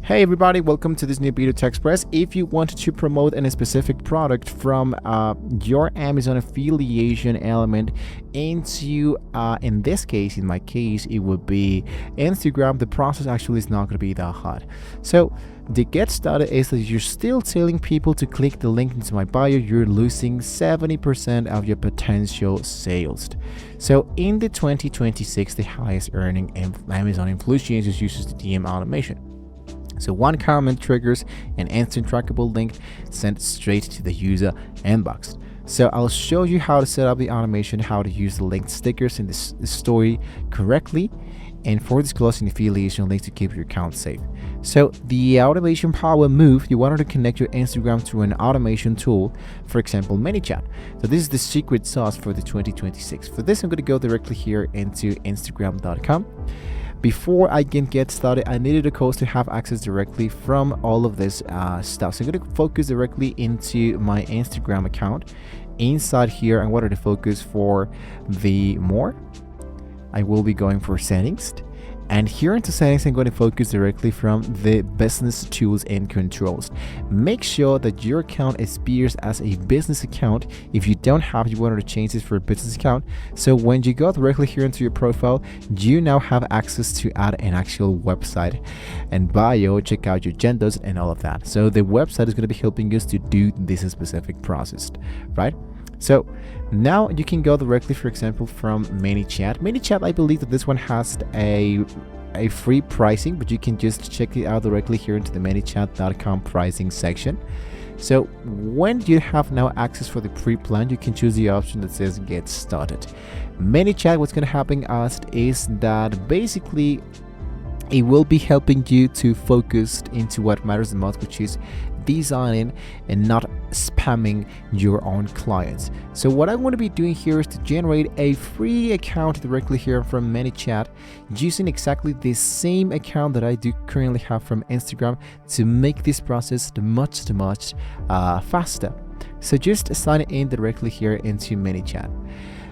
Hey everybody, welcome to this new video to Express. If you want to promote any specific product from your Amazon affiliation element into, in this case, in my case, it would be Instagram, the process actually is not going to be that hard. So the get started is that you're still telling people to click the link into my bio, you're losing 70% of your potential sales. So in the 2026, the highest earning Amazon influencers uses the DM automation. So one comment triggers an instant trackable link sent straight to the user inbox. So I'll show you how to set up the automation, how to use the linked stickers in this story correctly, and for disclosing affiliation links to keep your account safe. So the automation power move, you wanted to connect your Instagram to an automation tool, for example, ManyChat. So this is the secret sauce for the 2026. For this, I'm going to go directly here into Instagram.com. Before I can get started, I needed a code to have access directly from all of this stuff. So I'm going to focus directly into my Instagram account. Inside here, I wanted to focus for the more. I will be going for settings. And here into settings, I'm going to focus directly from the business tools and controls. Make sure that your account appears as a business account. If you don't have, you wanted to change this for a business account. So when you go directly here into your profile, you now have access to add an actual website and bio, check out your genders and all of that. So the website is going to be helping us to do this specific process, right? So now you can go directly, for example, from ManyChat. ManyChat, I believe that this one has a free pricing, but you can just check it out directly here into the ManyChat.com pricing section. So when you have now access for the pre-plan, you can choose the option that says get started. ManyChat, what's going to happen is that basically it will be helping you to focus into what matters the most, which is designing and not spamming your own clients. So what I'm going to be doing here is to generate a free account directly here from ManyChat using exactly the same account that I do currently have from Instagram to make this process much faster. So just sign in directly here into ManyChat.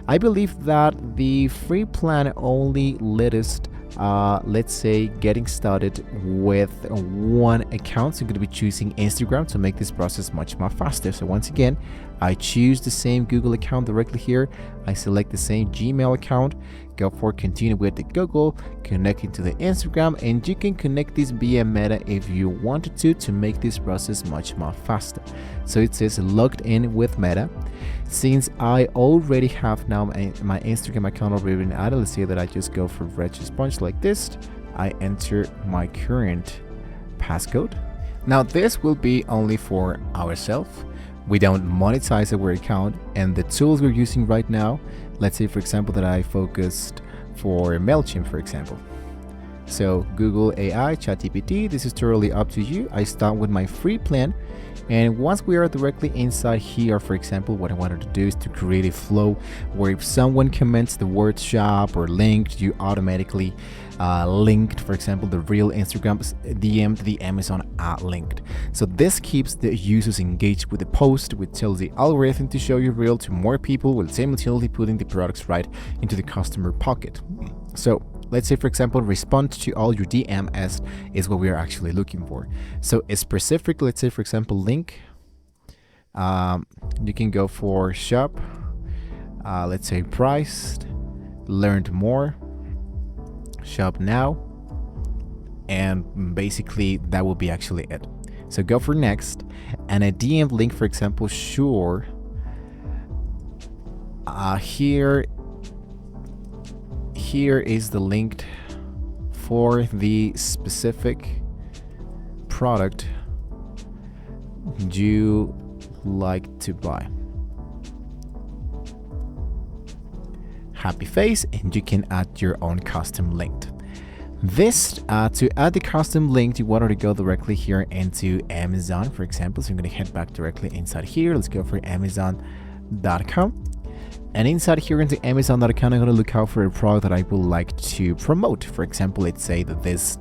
I believe that the free plan only let us let's say getting started with one account. So I'm going to be choosing Instagram to make this process much more faster. So once again, I choose the same Google account directly here. I select the same Gmail account, go for continue with the Google, connecting to the Instagram, and you can connect this via Meta if you wanted to make this process much more faster. So it says logged in with Meta. Since I already have now my Instagram account already been added, let's say that I just go for Sponge like this. I enter my current passcode. Now this will be only for ourselves. We don't monetize our account, and the tools we're using right now, let's say for example that I focused for MailChimp, for example. So Google AI, ChatGPT, this is totally up to you. I start with my free plan, and once we are directly inside here, for example, what I wanted to do is to create a flow where if someone comments the word shop or linked, you automatically linked, for example, the real Instagram DM to the Amazon linked. So this keeps the users engaged with the post, which tells the algorithm to show your reel to more people while simultaneously putting the products right into the customer pocket. So let's say, for example, respond to all your DMs is what we are actually looking for. So a specific, let's say, for example, link, you can go for shop, let's say priced, learned more, shop now, and basically that will be actually it. So go for next, and a DM link, for example, sure, here is the link for the specific product you like to buy. Happy face, and you can add your own custom link. This to add the custom link, you want to go directly here into Amazon, for example. So I'm going to head back directly inside here. Let's go for Amazon.com. And inside here into Amazon.com, I'm going to look out for a product that I would like to promote. For example, let's say that this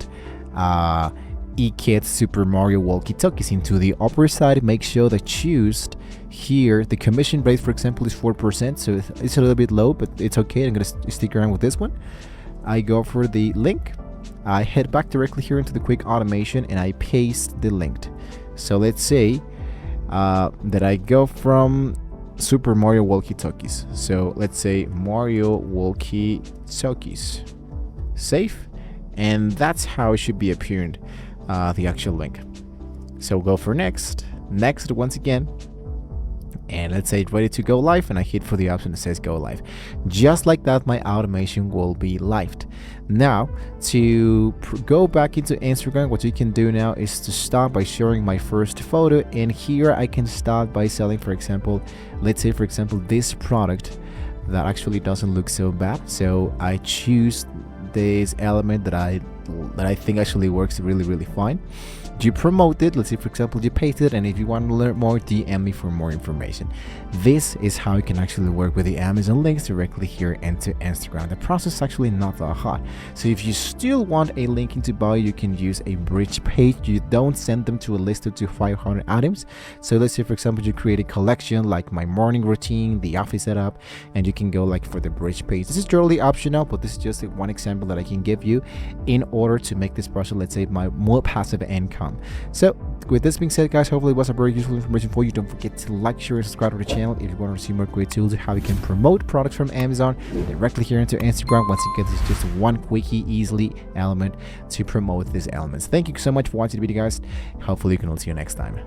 eKit Super Mario walkie-talkies. Into the upper side, make sure that choose here the commission rate, for example, is 4%, so it's a little bit low, but it's okay. I'm going to stick around with this one. I go for the link, I head back directly here into the quick automation and I paste the link. So let's say that I go from Super Mario walkie-talkies. So let's say Mario walkie-talkies. Save. And that's how it should be appearing, the actual link. So we'll go for next once again, and let's say it's ready to go live, and I hit for the option that says go live. Just like that, my automation will be lived. Now to go back into Instagram, what you can do now is to start by sharing my first photo, and here I can start by selling, for example, let's say for example this product that actually doesn't look so bad. So I choose this element that I think actually works really fine. You promote it, let's say for example you paste it, and if you want to learn more, DM me for more information. This is how you can actually work with the Amazon links directly here into Instagram. The process is actually not that hard. So if you still want a link into bio, you can use a bridge page. You don't send them to a list of 500 items. So let's say for example you create a collection like my morning routine, the office setup, and you can go like for the bridge page. This is totally optional, but this is just one example that I can give you in order to make this process, let's say, my more passive income. So with this being said, guys, hopefully it was a very useful information for you. Don't forget to like, share, and subscribe to the channel if you want to see more great tools how you can promote products from Amazon directly here into Instagram. Once again, this is just one quickie, easily element to promote these elements. Thank you so much for watching the video, guys. Hopefully you can all see you next time.